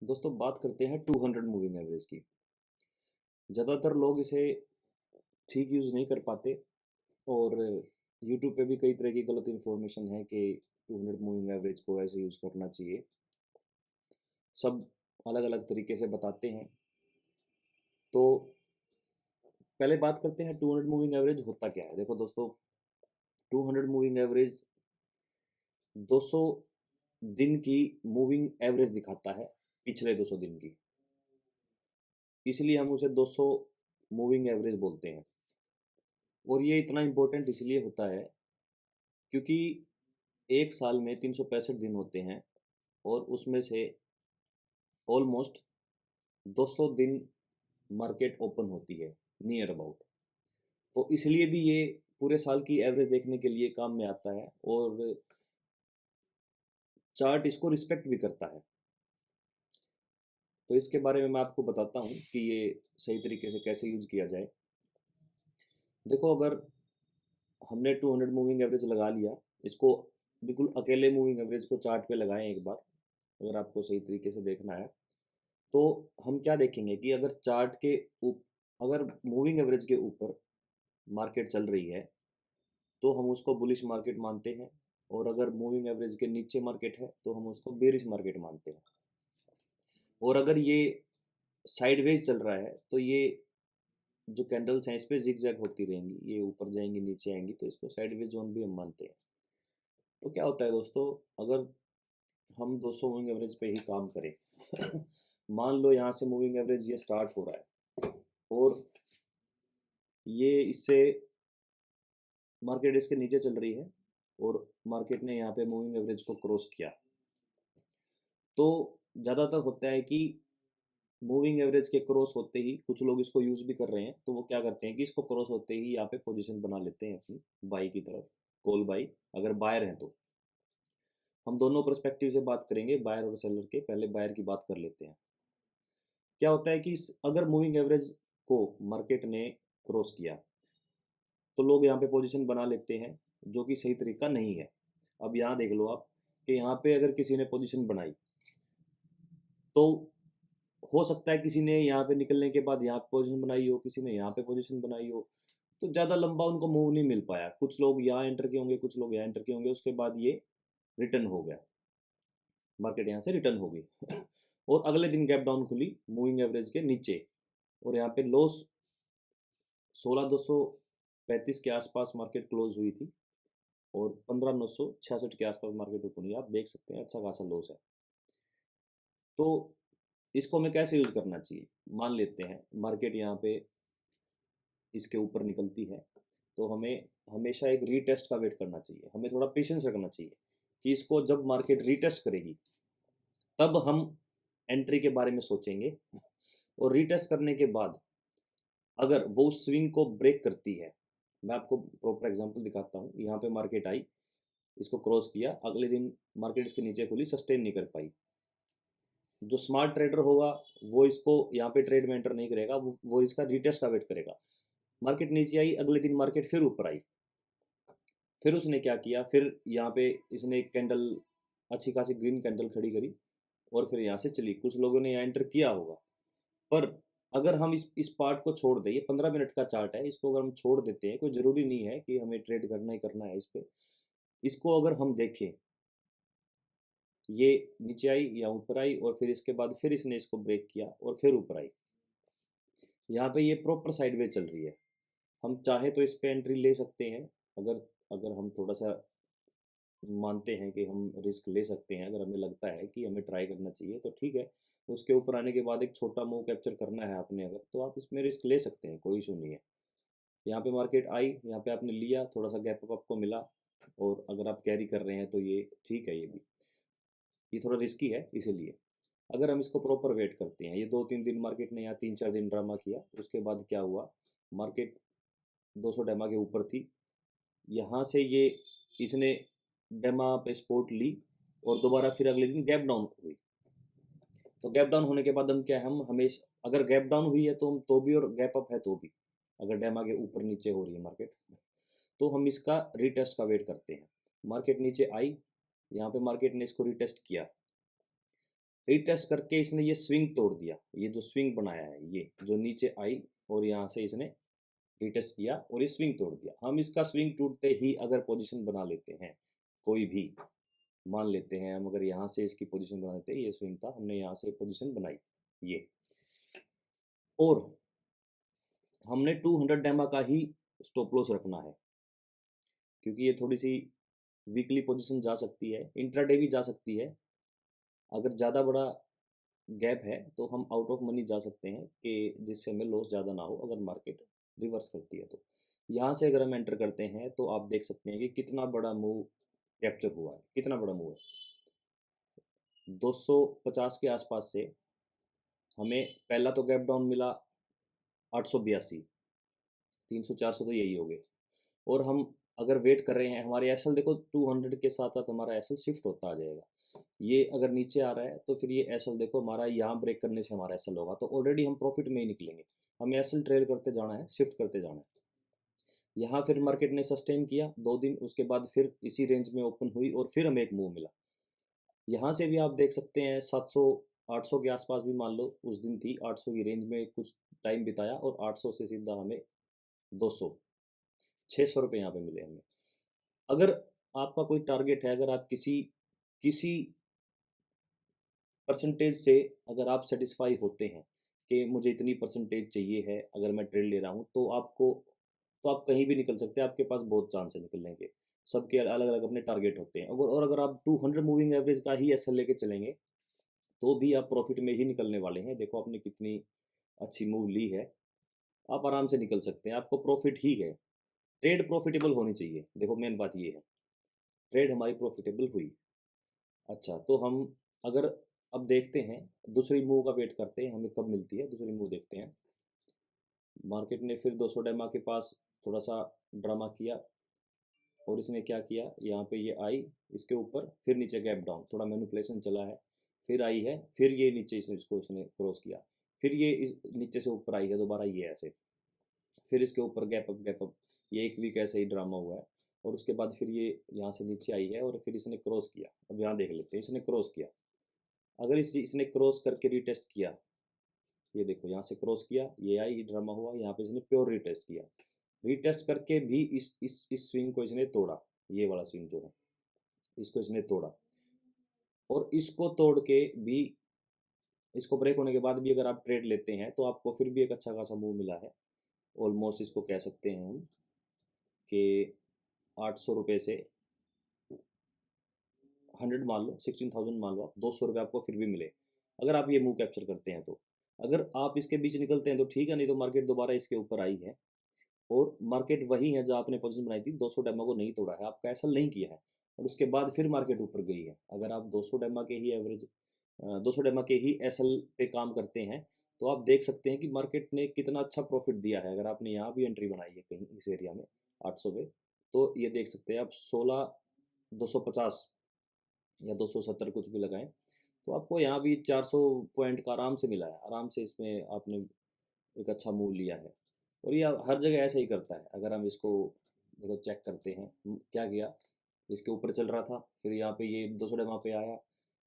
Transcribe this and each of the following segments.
दोस्तों बात करते हैं 200 मूविंग एवरेज की। ज़्यादातर लोग इसे ठीक यूज़ नहीं कर पाते और यूट्यूब पे भी कई तरह की गलत इन्फॉर्मेशन है कि 200 मूविंग एवरेज को ऐसे यूज़ करना चाहिए। सब अलग अलग तरीके से बताते हैं। तो पहले बात करते हैं 200 मूविंग एवरेज होता क्या है। देखो दोस्तों, 200 मूविंग एवरेज 200 दिन की मूविंग एवरेज दिखाता है, पिछले 200 दिन की। इसलिए हम उसे 200 मूविंग एवरेज बोलते हैं। और ये इतना इम्पोर्टेंट इसलिए होता है क्योंकि एक साल में 365 दिन होते हैं और उसमें से ऑलमोस्ट 200 दिन मार्केट ओपन होती है, नियर अबाउट। तो इसलिए भी ये पूरे साल की एवरेज देखने के लिए काम में आता है और चार्ट इसको रिस्पेक्ट भी करता है। तो इसके बारे में मैं आपको बताता हूँ कि ये सही तरीके से कैसे यूज़ किया जाए। देखो, अगर हमने 200 मूविंग एवरेज लगा लिया, इसको बिल्कुल अकेले मूविंग एवरेज को चार्ट पे लगाएं एक बार, अगर आपको सही तरीके से देखना है। तो हम क्या देखेंगे कि अगर चार्ट के अगर मूविंग एवरेज के ऊपर मार्केट चल रही है तो हम उसको बुलिश मार्केट मानते हैं, और अगर मूविंग एवरेज के नीचे मार्केट है तो हम उसको बेरिश मार्केट मानते हैं। और अगर ये साइडवेज चल रहा है तो ये जो कैंडल्स हैं इस पर जिग जैग होती रहेंगी, ये ऊपर जाएंगी नीचे आएंगी, तो इसको साइडवेज जोन भी हम मानते हैं। तो क्या होता है दोस्तों, अगर हम 200 मूविंग एवरेज पे ही काम करें मान लो यहाँ से मूविंग एवरेज ये स्टार्ट हो रहा है और ये इससे मार्केट इसके नीचे चल रही है और मार्केट ने यहाँ पे मूविंग एवरेज को क्रॉस किया। तो ज़्यादातर होता है कि मूविंग एवरेज के क्रॉस होते ही, कुछ लोग इसको यूज़ भी कर रहे हैं, तो वो क्या करते हैं कि इसको क्रॉस होते ही यहाँ पे पोजीशन बना लेते हैं अपनी बाई की तरफ, कॉल बाई, अगर बायर हैं तो। हम दोनों पर्सपेक्टिव से बात करेंगे, बायर और सेलर के। पहले बायर की बात कर लेते हैं। क्या होता है कि अगर मूविंग एवरेज को मार्केट ने क्रॉस किया तो लोग यहाँ पे पोजीशन बना लेते हैं, जो कि सही तरीका नहीं है। अब यहाँ देख लो आप कि यहाँ पे अगर किसी ने पोजीशन बनाई तो हो सकता है किसी ने यहाँ पे निकलने के बाद यहाँ पे पोजीशन बनाई हो, किसी ने यहाँ पे पोजीशन बनाई हो, तो ज़्यादा लंबा उनको मूव नहीं मिल पाया। कुछ लोग यहाँ एंटर किए होंगे, कुछ लोग यहाँ एंटर किए होंगे, उसके बाद ये रिटर्न हो गया, मार्केट यहाँ से रिटर्न हो गई और अगले दिन गैप डाउन खुली मूविंग एवरेज के नीचे, और यहाँ पे लॉस 16,235 के आसपास मार्केट क्लोज हुई थी और 15,966 के आसपास मार्केट ओपन हुई। आप देख सकते हैं अच्छा खासा लॉस है। तो इसको हमें कैसे यूज़ करना चाहिए। मान लेते हैं मार्केट यहाँ पे इसके ऊपर निकलती है, तो हमें हमेशा एक रीटेस्ट का वेट करना चाहिए। हमें थोड़ा पेशेंस रखना चाहिए कि इसको जब मार्केट रीटेस्ट करेगी तब हम एंट्री के बारे में सोचेंगे और रीटेस्ट करने के बाद अगर वो स्विंग को ब्रेक करती है, मैं आपको प्रॉपर एग्जांपल दिखाता हूँ। यहाँ पे मार्केट आई, इसको क्रॉस किया, अगले दिन मार्केट इसके नीचे खुली, सस्टेन नहीं कर पाई। जो स्मार्ट ट्रेडर होगा वो इसको यहाँ पे ट्रेड में एंटर नहीं करेगा, वो इसका रीटेस्ट का वेट करेगा। मार्केट नीचे आई, अगले दिन मार्केट फिर ऊपर आई, फिर उसने क्या किया, फिर यहाँ पे इसने एक कैंडल, अच्छी खासी ग्रीन कैंडल खड़ी करी और फिर यहाँ से चली। कुछ लोगों ने यहाँ एंटर किया होगा, पर अगर हम इस पार्ट को छोड़ दें, ये 15 मिनट का चार्ट है, इसको अगर हम छोड़ देते हैं, कोई ज़रूरी नहीं है कि हमें ट्रेड करना ही करना है इस पर। इसको अगर हम देखें, ये नीचे आई या ऊपर आई और फिर इसके बाद फिर इसने इसको ब्रेक किया और फिर ऊपर आई। यहाँ पे ये प्रॉपर साइडवेज चल रही है। हम चाहे तो इस पे एंट्री ले सकते हैं, अगर अगर हम थोड़ा सा मानते हैं कि हम रिस्क ले सकते हैं, अगर हमें लगता है कि हमें ट्राई करना चाहिए तो ठीक है। उसके ऊपर आने के बाद एक छोटा मूव कैप्चर करना है आपने अगर, तो आप इसमें रिस्क ले सकते हैं, कोई इशू नहीं है। यहाँ पे मार्केट आई, यहाँ पे आपने लिया, थोड़ा सा गैप अप आपको मिला, और अगर आप कैरी कर रहे हैं तो ये ठीक है। ये थोड़ा रिस्की है, इसीलिए अगर हम इसको प्रॉपर वेट करते हैं। ये 2-3 दिन मार्केट ने यहाँ 3-4 दिन ड्रामा किया, उसके बाद क्या हुआ, मार्केट 200 डेमा के ऊपर थी, यहाँ से ये इसने डेमा पे सपोर्ट ली और दोबारा फिर अगले दिन गैप डाउन हुई। तो गैप डाउन होने के बाद हम क्या है, हम हमेशा अगर गैप डाउन हुई है तो हम तो भी, और गैप अप है तो भी, अगर डेमा के ऊपर नीचे हो रही है मार्केट, तो हम इसका रीटेस्ट का वेट करते हैं। मार्केट नीचे आई, यहाँ पे मार्केट ने इसको रीटेस्ट किया, रीटेस्ट करके इसने ये स्विंग तोड़ दिया, ये जो स्विंग बनाया है, ये जो नीचे आई और यहाँ से इसने रीटेस्ट किया और ये स्विंग तोड़ दिया। हम इसका स्विंग टूटते ही अगर पोजीशन बना लेते हैं, कोई भी मान लेते हैं हम, अगर यहाँ से इसकी पोजीशन बना लेते हैं, ये स्विंग था, हमने यहाँ से पोजीशन बनाई ये, और हमने 200 डेमा का ही स्टॉप लॉस रखना है, क्योंकि ये थोड़ी सी वीकली पोजीशन जा सकती है, इंट्राडे भी जा सकती है। अगर ज़्यादा बड़ा गैप है तो हम आउट ऑफ मनी जा सकते हैं, कि जिससे हमें लॉस ज़्यादा ना हो अगर मार्केट रिवर्स करती है तो। यहाँ से अगर हम एंटर करते हैं तो आप देख सकते हैं कि कितना बड़ा मूव कैप्चर हुआ है, कितना बड़ा मूव है। 250 के आसपास से हमें पहला तो गैप डाउन मिला 882, 300-400 तो यही हो गए, और हम अगर वेट कर रहे हैं, हमारे एसएल देखो 200 के साथ साथ हमारा एसएल शिफ्ट होता आ जाएगा। ये अगर नीचे आ रहा है तो फिर ये एसएल देखो हमारा यहाँ ब्रेक करने से हमारा एसएल होगा, तो ऑलरेडी हम प्रॉफिट में ही निकलेंगे। हमें एसएल ट्रेल करते जाना है, शिफ्ट करते जाना है। यहाँ फिर मार्केट ने सस्टेन किया 2 दिन, उसके बाद फिर इसी रेंज में ओपन हुई और फिर हमें एक मूव मिला। यहाँ से भी आप देख सकते हैं 700-800 के आसपास भी मान लो उस दिन थी, 800 की रेंज में कुछ टाइम बिताया और 800 से सीधा हमें 200, 600 रुपये यहाँ पे मिले हमें। अगर आपका कोई टारगेट है, अगर आप किसी किसी परसेंटेज से अगर आप सेटिस्फाई होते हैं कि मुझे इतनी परसेंटेज चाहिए है अगर मैं ट्रेड ले रहा हूँ, तो आप कहीं भी निकल सकते हैं, आपके पास बहुत चांस है निकलने के। सबके अलग अलग अपने टारगेट होते हैं, और अगर आप 200 मूविंग एवरेज का ही एसएल लेके चलेंगे तो भी आप प्रॉफिट में ही निकलने वाले हैं। देखो आपने कितनी अच्छी मूव ली है, आप आराम से निकल सकते हैं, आपको प्रॉफिट ही है। ट्रेड प्रॉफिटेबल होनी चाहिए, देखो मेन बात ये है। ट्रेड हमारी प्रॉफिटेबल हुई। अच्छा, तो हम अगर अब देखते हैं दूसरी मूव का वेट करते हैं, हमें कब मिलती है दूसरी मूव, देखते हैं। मार्केट ने फिर 200 डेमा के पास थोड़ा सा ड्रामा किया और इसने क्या किया, यहाँ पे ये आई इसके ऊपर, फिर नीचे गैप डाउन, थोड़ा मैनिपुलेशन चला है, फिर आई है, फिर ये नीचे इसने क्रॉस किया, फिर ये नीचे से ऊपर आई है दोबारा ये ऐसे, फिर इसके ऊपर गैप अप, ये एक वीक ऐसे ही ड्रामा हुआ है, और उसके बाद फिर ये यहाँ से नीचे आई है और फिर इसने क्रॉस किया। अब यहाँ देख लेते हैं, इसने क्रॉस किया, अगर इसने क्रॉस करके रीटेस्ट किया, ये देखो यहाँ से क्रॉस किया, ये आई ड्रामा हुआ, यहाँ पे इसने प्योर रीटेस्ट किया, रीटेस्ट करके भी इस स्विंग को इसने तोड़ा, ये वाला स्विंग जो है इसको इसने तोड़ा, और इसको तोड़ के भी, इसको ब्रेक होने के बाद भी अगर आप ट्रेड लेते हैं तो आपको फिर भी एक अच्छा खासा मूव मिला है। ऑलमोस्ट इसको कह सकते हैं हम कि 800 रुपये से 100 मान लो, 16,000 मान लो, आप 200 रुपये आपको फिर भी मिले अगर आप ये मूव कैप्चर करते हैं तो। अगर आप इसके बीच निकलते हैं तो ठीक है, नहीं तो मार्केट दोबारा इसके ऊपर आई है, और मार्केट वही है जहाँ आपने पोजीशन बनाई थी, 200 डेमा को नहीं तोड़ा है, आपका ऐसा नहीं किया है, और उसके बाद फिर मार्केट ऊपर गई है। अगर आप 200 डेमा के ही एवरेज 200 डेमा के ही एसएल पे काम करते हैं तो आप देख सकते हैं कि मार्केट ने कितना अच्छा प्रॉफिट दिया है। अगर आपने यहाँ भी एंट्री बनाई है कहीं इस एरिया में 800 पे, तो ये देख सकते हैं आप 250 या 270 कुछ भी लगाएं, तो आपको यहाँ भी 400 पॉइंट का आराम से मिला है, आराम से इसमें आपने एक अच्छा मूव लिया है। और ये हर जगह ऐसे ही करता है। अगर हम इसको देखो चेक करते हैं, क्या किया, इसके ऊपर चल रहा था, फिर यहाँ पे ये 200 डेमा पे आया,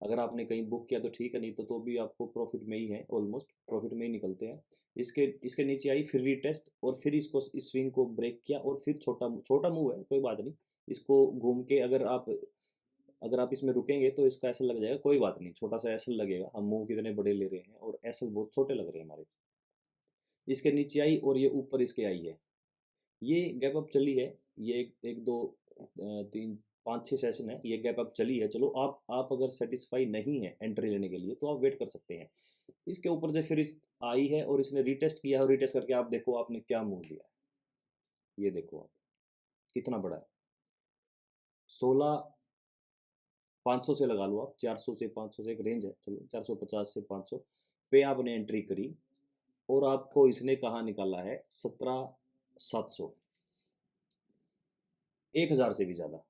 अगर आपने कहीं बुक किया तो ठीक है, नहीं तो भी आपको प्रॉफिट में ही है, ऑलमोस्ट प्रॉफिट में ही निकलते हैं। इसके नीचे आई, फिर रीटेस्ट, और फिर इसको इस स्विंग को ब्रेक किया, और फिर छोटा छोटा मूव है कोई बात नहीं, इसको घूम के अगर आप इसमें रुकेंगे तो इसका एसल लग जाएगा, कोई बात नहीं, छोटा सा एसल लगेगा, हम मूव कितने बड़े ले रहे हैं और एसल बहुत छोटे लग रहे हैं हमारे। इसके नीचे आई और ये ऊपर इसके आई है, ये गैप अप चली है, ये एक दो 3 5 6 सेशन है, ये गैप अप चली है। चलो आप अगर सेटिस्फाई नहीं है एंट्री लेने के लिए तो आप वेट कर सकते हैं। इसके ऊपर से फिर इस आई है और इसने रीटेस्ट किया है, और रीटेस्ट करके आप देखो आपने क्या मूव लिया है, ये देखो आप कितना बड़ा है। 16,500 से लगा लो आप, 400 से 500 से एक रेंज है, चलो 450 से 500 पे आपने एंट्री करी, और आपको इसने कहाँ निकाला है, 17,700, 1,000 से भी ज़्यादा,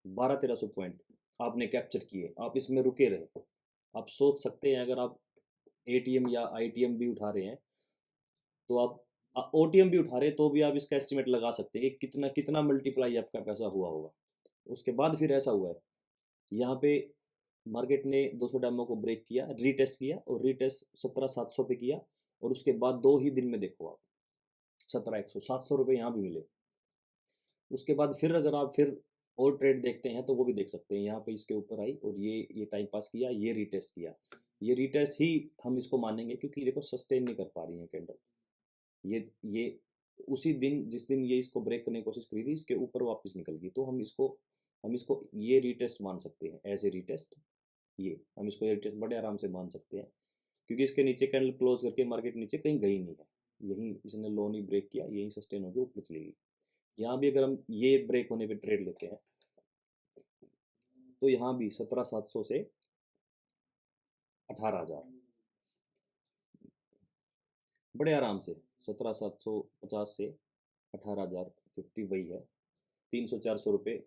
1200-1300 पॉइंट आपने कैप्चर किए, आप इसमें रुके रहे। आप सोच सकते हैं अगर आप एटीएम या आईटीएम भी उठा रहे हैं तो आप ओटीएम भी उठा रहे हैं तो भी आप इसका एस्टिमेट लगा सकते हैं कि कितना कितना मल्टीप्लाई आपका पैसा हुआ होगा। उसके बाद फिर ऐसा हुआ है, यहाँ पे मार्केट ने 200 डेमो को ब्रेक किया, रीटेस्ट किया और रीटेस्ट 17,700 पे किया और उसके बाद 2 ही दिन में देखो आप 17,100 700 रुपये यहाँ भी मिले। उसके बाद फिर अगर आप फिर और ट्रेड देखते हैं तो वो भी देख सकते हैं, यहाँ पे इसके ऊपर आई और ये टाइम पास किया, ये रीटेस्ट किया। ये रीटेस्ट ही हम इसको मानेंगे क्योंकि देखो सस्टेन नहीं कर पा रही है कैंडल। ये उसी दिन जिस दिन ये इसको ब्रेक करने की कोशिश करी थी इसके ऊपर वापस निकल गई, तो हम इसको ये रीटेस्ट मान सकते हैं, एज ए रीटेस्ट। ये हम इसको ये रीटेस्ट बड़े आराम से मान सकते हैं क्योंकि इसके नीचे कैंडल क्लोज करके मार्केट नीचे कहीं गई नहीं है, यहीं इसने लो नहीं ब्रेक किया, यहीं सस्टेन होकर ऊपर चली गई। यहाँ भी अगर हम ये ब्रेक होने पे ट्रेड लेते हैं तो यहाँ भी 17,700 से 18,000 बड़े आराम से, 17,750 से 18,000 50 वही है, 300-400 रुपये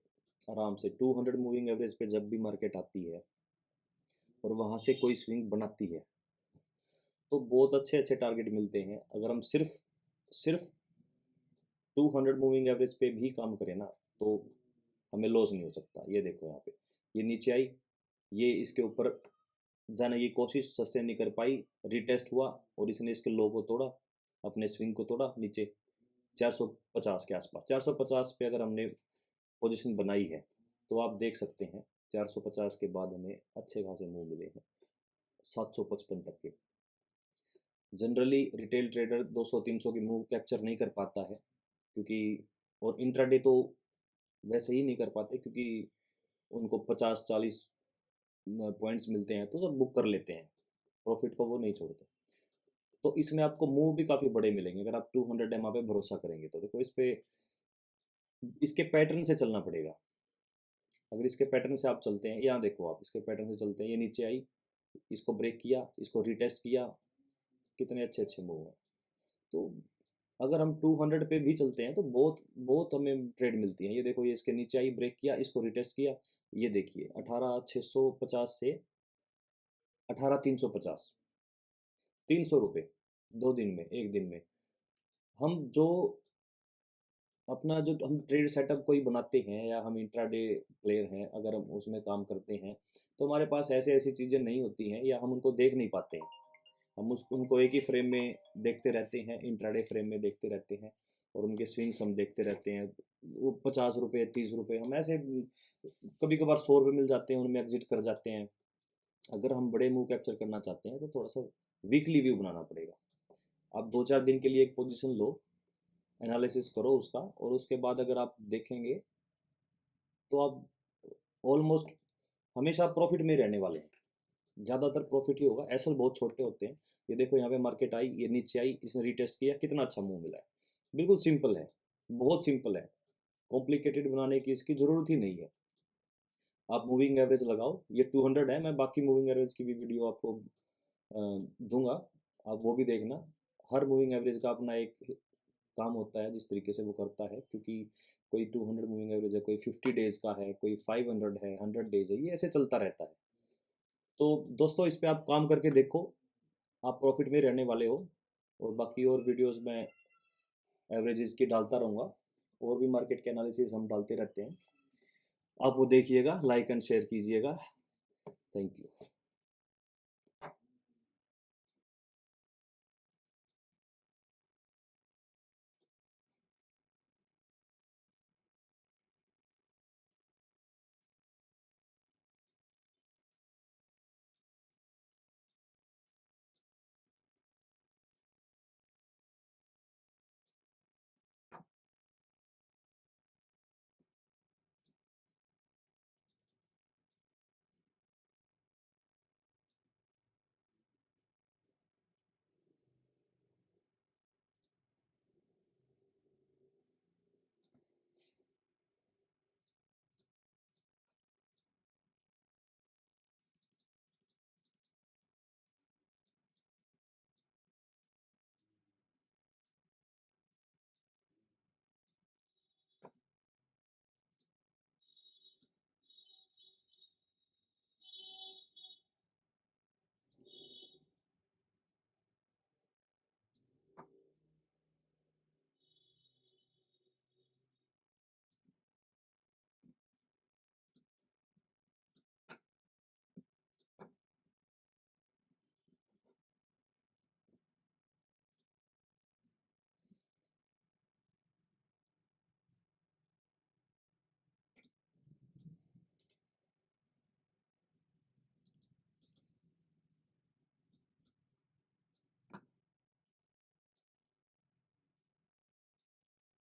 आराम से 200 मूविंग एवरेज पे जब भी मार्केट आती है और वहाँ से कोई स्विंग बनाती है तो बहुत अच्छे अच्छे टारगेट मिलते हैं। अगर हम सिर्फ सिर्फ 200 मूविंग एवरेज पे भी काम करें ना तो हमें लॉस नहीं हो सकता। ये देखो यहाँ पे ये नीचे आई, ये इसके ऊपर जाने की कोशिश, सस्टेन नहीं कर पाई, रीटेस्ट हुआ और इसने इसके लो को तोड़ा, अपने स्विंग को तोड़ा नीचे 450 के आसपास। 450 पे अगर हमने पोजीशन बनाई है तो आप देख सकते हैं 450 के बाद हमें अच्छे खासे मूव मिले हैं 755 तक के। जनरली रिटेल ट्रेडर 200-300 की मूव कैप्चर नहीं कर पाता है क्योंकि, और इंट्राडे तो वैसे ही नहीं कर पाते क्योंकि उनको 50-40 पॉइंट्स मिलते हैं तो सब बुक कर लेते हैं, प्रॉफिट को वो नहीं छोड़ते। तो इसमें आपको मूव भी काफ़ी बड़े मिलेंगे अगर आप 200 एमआ पे भरोसा करेंगे तो। देखो इस पे इसके पैटर्न से चलना पड़ेगा। अगर इसके पैटर्न से आप चलते हैं, यहाँ देखो आप इसके पैटर्न से चलते हैं, ये नीचे आई, इसको ब्रेक किया, इसको रीटेस्ट किया, कितने अच्छे अच्छे मूव हैं। तो अगर हम 200 पे भी चलते हैं तो बहुत बहुत हमें ट्रेड मिलती है। ये देखो ये इसके नीचे आई, ब्रेक किया, इसको रिटेस्ट किया, ये देखिए 18,650 से 18,350, 300 रुपये 2 दिन में, एक दिन में। हम जो अपना जो हम ट्रेड सेटअप कोई बनाते हैं या हम इंट्राडे प्लेयर हैं, अगर हम उसमें काम करते हैं तो हमारे पास ऐसे ऐसी चीज़ें नहीं होती हैं या हम उनको देख नहीं पाते हैं। हम उनको एक ही फ्रेम में देखते रहते हैं, इंट्राडे फ्रेम में देखते रहते हैं और उनके स्विंग्स हम देखते रहते हैं। वो 50 रुपये 30 रुपये हम ऐसे कभी कभार 100 रुपये मिल जाते हैं, उनमें एग्जिट कर जाते हैं। अगर हम बड़े मूव कैप्चर करना चाहते हैं तो थोड़ा सा वीकली व्यू बनाना पड़ेगा। आप 2-4 दिन के लिए एक पोजीशन लो, एनालिसिस करो उसका, और उसके बाद अगर आप देखेंगे तो आप ऑलमोस्ट हमेशा प्रॉफिट में ही रहने वाले हैं। ज़्यादातर प्रॉफिट ही होगा, एसएल बहुत छोटे होते हैं। ये देखो यहाँ पे मार्केट आई, ये नीचे आई, इसने रीटेस्ट किया, कितना अच्छा मूव मिला है। बिल्कुल सिंपल है, बहुत सिंपल है, कॉम्प्लिकेटेड बनाने की इसकी ज़रूरत ही नहीं है। आप मूविंग एवरेज लगाओ, ये 200 है, मैं बाकी मूविंग एवरेज की भी वीडियो आपको दूंगा, आप वो भी देखना। हर मूविंग एवरेज का अपना एक काम होता है जिस तरीके से वो करता है, क्योंकि कोई 200 मूविंग एवरेज है, कोई 50 डेज का है, कोई 500 है, 100 डेज है, ये ऐसे चलता रहता है। तो दोस्तों इस पे आप काम करके देखो, आप प्रॉफिट में रहने वाले हो। और बाकी और वीडियोस में एवरेजेस की डालता रहूँगा, और भी मार्केट के एनालिसिस हम डालते रहते हैं, आप वो देखिएगा, लाइक एंड शेयर कीजिएगा। Thank you.